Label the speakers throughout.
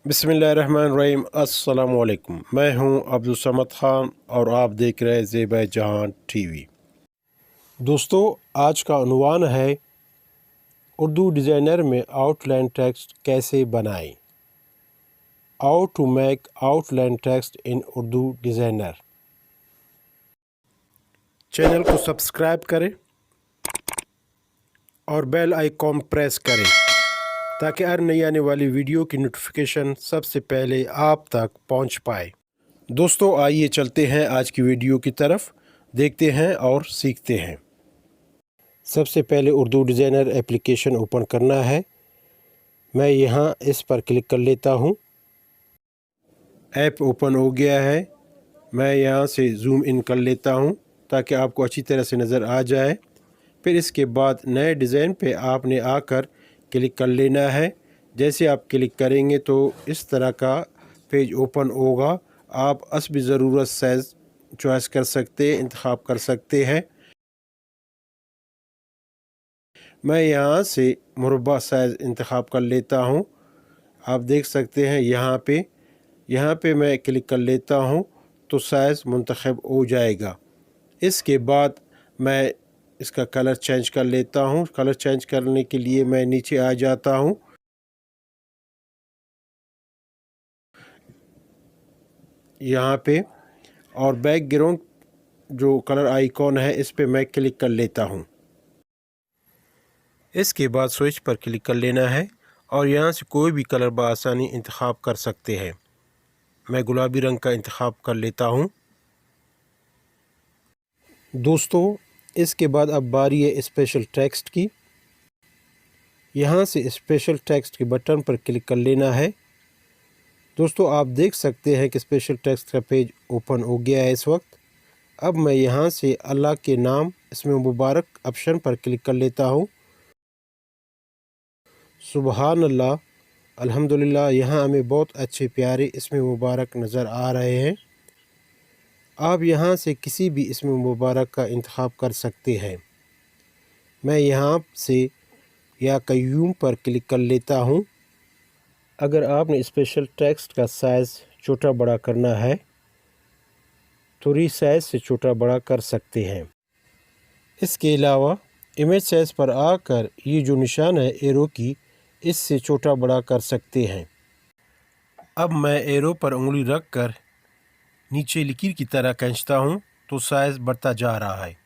Speaker 1: बिस्मिल्लाहिर्रहमानिर्रहीम। अस्सलामु अलैकुम। मैं हूं अब्दुल समद ख़ान और आप देख रहे हैं ज़ेबा जहान टीवी। दोस्तों, आज का उन्वान है उर्दू डिज़ाइनर में आउटलाइन टेक्स्ट कैसे बनाएं। How to make outline text in Urdu designer. Channel को सब्सक्राइब करें और बेल आइकॉन प्रेस करें ताकि हर नई आने वाली वीडियो की नोटिफिकेशन सबसे पहले आप तक पहुंच पाए। दोस्तों, आइए चलते हैं आज की वीडियो की तरफ, देखते हैं और सीखते हैं। सबसे पहले उर्दू डिज़ाइनर एप्लीकेशन ओपन करना है। मैं यहां इस पर क्लिक कर लेता हूं। ऐप ओपन हो गया है। मैं यहां से जूम इन कर लेता हूं ताकि आपको अच्छी तरह से नज़र आ जाए। फिर इसके बाद नए डिज़ाइन पे आपने आकर क्लिक कर लेना है। जैसे आप क्लिक करेंगे तो इस तरह का पेज ओपन होगा। आप हस्ब ज़रूरत साइज़ चॉइस कर सकते हैं, इंतखाब कर सकते हैं। मैं यहाँ से मुरब्बा साइज़ इंतखाब कर लेता हूँ। आप देख सकते हैं यहाँ पे मैं क्लिक कर लेता हूँ तो साइज़ मुंतखब हो जाएगा। इसके बाद मैं इसका कलर चेंज कर लेता हूँ। कलर चेंज करने के लिए मैं नीचे आ जाता हूँ। यहाँ पे और बैकग्राउंड जो कलर आइकॉन है इस पे मैं क्लिक कर लेता हूँ। इसके बाद स्विच पर क्लिक कर लेना है और यहाँ से कोई भी कलर बआसानी इंतखाब कर सकते हैं। मैं गुलाबी रंग का इंतखाब कर लेता हूँ। दोस्तों, इसके बाद अब बारी है स्पेशल टेक्स्ट की। यहाँ से स्पेशल टेक्स्ट के बटन पर क्लिक कर लेना है। दोस्तों, आप देख सकते हैं कि स्पेशल टेक्स्ट का पेज ओपन हो गया है इस वक्त। अब मैं यहाँ से अल्लाह के नाम इसमें मुबारक ऑप्शन पर क्लिक कर लेता हूँ। सुबहान अल्लाह, अल्हम्दुलिल्लाह, यहाँ हमें बहुत अच्छे प्यारे इसमें मुबारक नज़र आ रहे हैं। आप यहाँ से किसी भी इसमें मुबारक का इंतखाब कर सकते हैं। मैं यहाँ से या कय्यूम पर क्लिक कर लेता हूँ। अगर आपने स्पेशल टेक्स्ट का साइज़ छोटा बड़ा करना है तो रीसाइज से छोटा बड़ा कर सकते हैं। इसके अलावा इमेज साइज़ पर आकर ये जो निशान है एरो की, इससे छोटा बड़ा कर सकते हैं। अब मैं एरो पर उंगली रख कर नीचे लकीर की तरह खींचता हूँ तो साइज़ बढ़ता जा रहा है।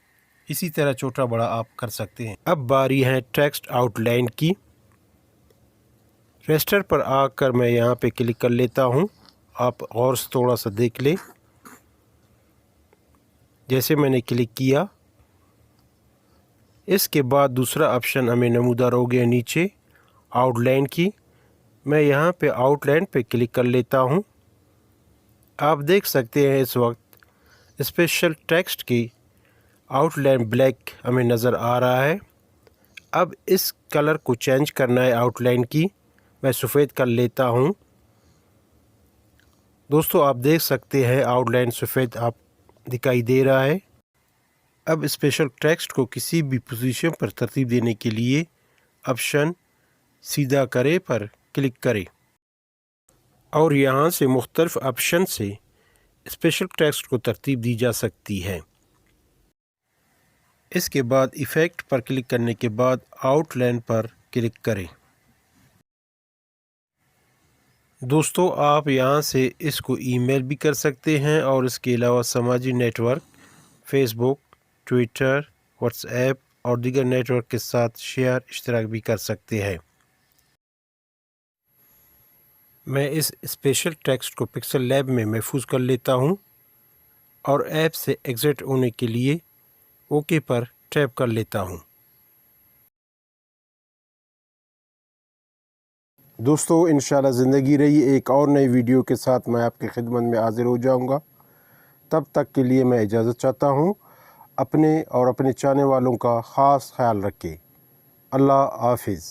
Speaker 1: इसी तरह छोटा बड़ा आप कर सकते हैं। अब बारी है टेक्स्ट आउटलाइन की। रेस्टर पर आकर मैं यहाँ पे क्लिक कर लेता हूँ। आप और थोड़ा सा देख लें। जैसे मैंने क्लिक किया, इसके बाद दूसरा ऑप्शन हमें नमूदार हो गया नीचे आउटलाइन की। मैं यहाँ पे आउटलाइन पे क्लिक कर लेता हूँ। आप देख सकते हैं इस वक्त स्पेशल टेक्स्ट की आउटलाइन ब्लैक हमें नज़र आ रहा है। अब इस कलर को चेंज करना है आउटलाइन की। मैं सफ़ेद कर लेता हूँ। दोस्तों, आप देख सकते हैं आउटलाइन सफ़ेद आप दिखाई दे रहा है। अब स्पेशल टेक्स्ट को किसी भी पोजीशन पर तरतीब देने के लिए ऑप्शन सीधा करे पर क्लिक करें और यहाँ से मुख्तलिफ ऑप्शन से स्पेशल टेक्स्ट को तरतीब दी जा सकती है। इसके बाद इफ़ेक्ट पर क्लिक करने के बाद आउटलाइन पर क्लिक करें। दोस्तों, आप यहाँ से इसको ईमेल भी कर सकते हैं और इसके अलावा समाजी नेटवर्क फेसबुक, ट्विटर, व्हाट्सएप और दीगर नेटवर्क के साथ शेयर इश्तराक भी कर सकते हैं। मैं इस स्पेशल टेक्स्ट को पिक्सल लैब में महफूज कर लेता हूँ और ऐप से एग्ज़िट होने के लिए ओके पर टैप कर लेता हूँ। दोस्तों, इंशाल्लाह ज़िंदगी रही एक और नई वीडियो के साथ मैं आपकी खिदमत में हाज़िर हो जाऊँगा। तब तक के लिए मैं इजाज़त चाहता हूँ। अपने और अपने चाहने वालों का ख़ास ख्याल रखें। अल्लाह हाफिज़।